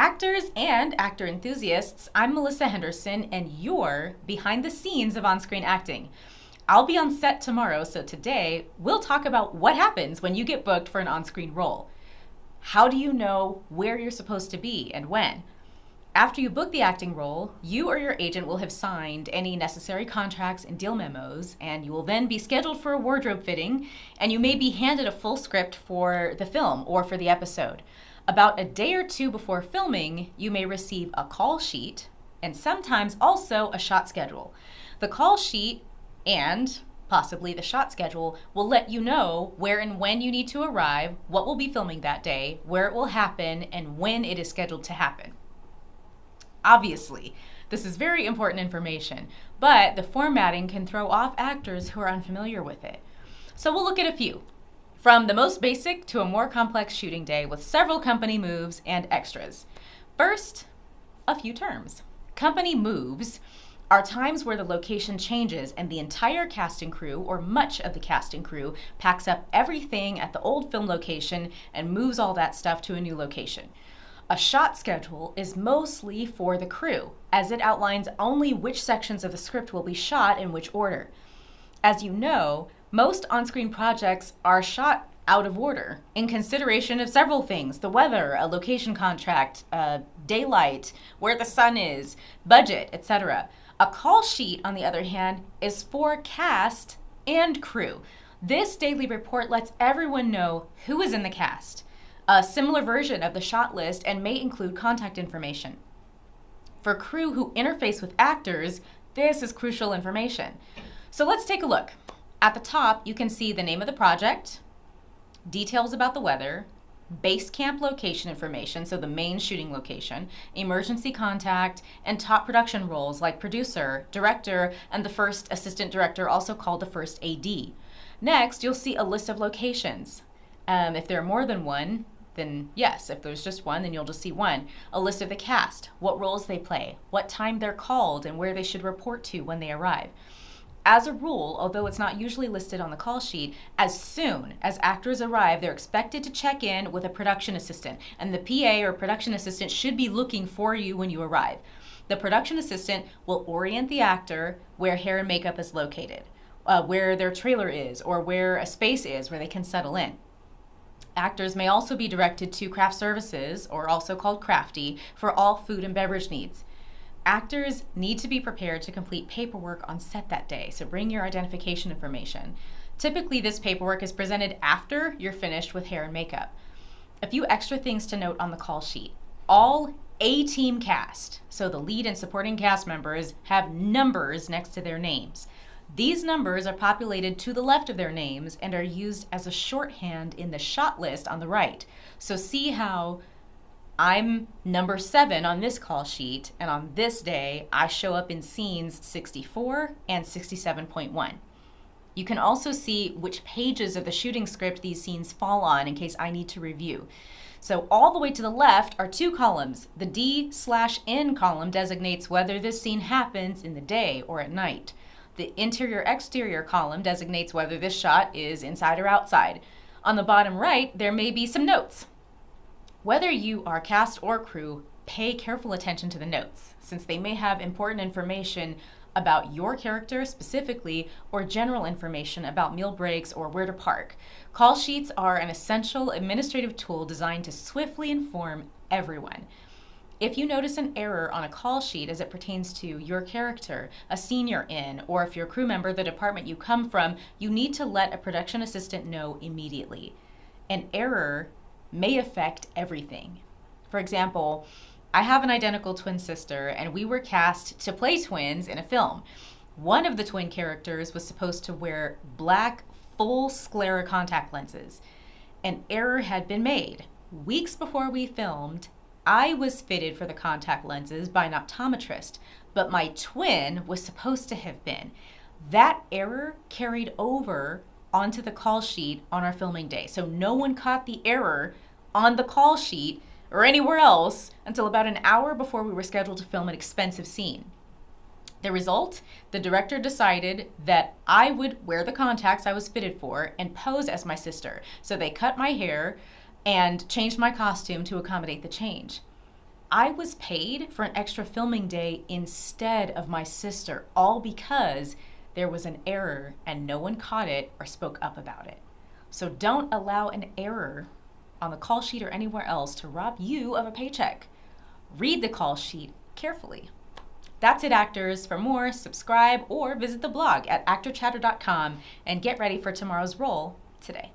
Actors and actor enthusiasts, I'm Melissa Henderson, and you're behind the scenes of on-screen acting. I'll be on set tomorrow, so today we'll talk about what happens when you get booked for an on-screen role. How do you know where you're supposed to be and when? After you book the acting role, you or your agent will have signed any necessary contracts and deal memos, and you will then be scheduled for a wardrobe fitting, and you may be handed a full script for the film or for the episode. About a day or two before filming, you may receive a call sheet and sometimes also a shot schedule. The call sheet and possibly the shot schedule will let you know where and when you need to arrive, what will be filming that day, where it will happen, and when it is scheduled to happen. Obviously, this is very important information, but the formatting can throw off actors who are unfamiliar with it. So we'll look at a few, from the most basic to a more complex shooting day with several company moves and extras. First, a few terms. Company moves are times where the location changes and the entire cast and crew, or much of the cast and crew, packs up everything at the old film location and moves all that stuff to a new location. A shot schedule is mostly for the crew, as it outlines only which sections of the script will be shot in which order. As you know, most on-screen projects are shot out of order in consideration of several things: the weather, a location contract, daylight, where the sun is, budget, etc. A call sheet, on the other hand, is for cast and crew. This daily report lets everyone know who is in the cast, a similar version of the shot list, and may include contact information. For crew who interface with actors, this is crucial information. So let's take a look. At the top, you can see the name of the project, details about the weather, base camp location information, so the main shooting location, emergency contact, and top production roles like producer, director, and the first assistant director, also called the first AD. Next, you'll see a list of locations. If there are more than one, then yes. If there's just one, then you'll just see one. A list of the cast, what roles they play, what time they're called, and where they should report to when they arrive. As a rule, although it's not usually listed on the call sheet, as soon as actors arrive, they're expected to check in with a production assistant, and the PA or production assistant should be looking for you when you arrive. The production assistant will orient the actor where hair and makeup is located, where their trailer is, or where a space is where they can settle in. Actors may also be directed to craft services, or also called crafty, for all food and beverage needs. Actors need to be prepared to complete paperwork on set that day, so bring your identification information. Typically, this paperwork is presented after you're finished with hair and makeup. A few extra things to note on the call sheet. All A-team cast, so the lead and supporting cast members, have numbers next to their names. These numbers are populated to the left of their names and are used as a shorthand in the shot list on the right. So see how I'm number 7 on this call sheet, and on this day, I show up in scenes 64 and 67.1. You can also see which pages of the shooting script these scenes fall on in case I need to review. So all the way to the left are 2 columns. The D/N column designates whether this scene happens in the day or at night. The interior-exterior column designates whether this shot is inside or outside. On the bottom right, there may be some notes. Whether you are cast or crew, pay careful attention to the notes, since they may have important information about your character specifically, or general information about meal breaks or where to park. Call sheets are an essential administrative tool designed to swiftly inform everyone. If you notice an error on a call sheet as it pertains to your character, a scene you're in, or if you're a crew member, the department you come from, you need to let a production assistant know immediately. An error may affect everything. For example, I have an identical twin sister, and we were cast to play twins in a film. One of the twin characters was supposed to wear black full sclera contact lenses. An error had been made. Weeks before we filmed, I was fitted for the contact lenses by an optometrist, but my twin was supposed to have been. That error carried over onto the call sheet on our filming day, so no one caught the error on the call sheet or anywhere else until about an hour before we were scheduled to film an expensive scene. The result, the director decided that I would wear the contacts I was fitted for and pose as my sister, so they cut my hair and changed my costume to accommodate the change. I was paid for an extra filming day instead of my sister, all because there was an error and no one caught it or spoke up about it. So don't allow an error on the call sheet or anywhere else to rob you of a paycheck. Read the call sheet carefully. That's it, actors. For more, subscribe or visit the blog at actorchatter.com and get ready for tomorrow's role today.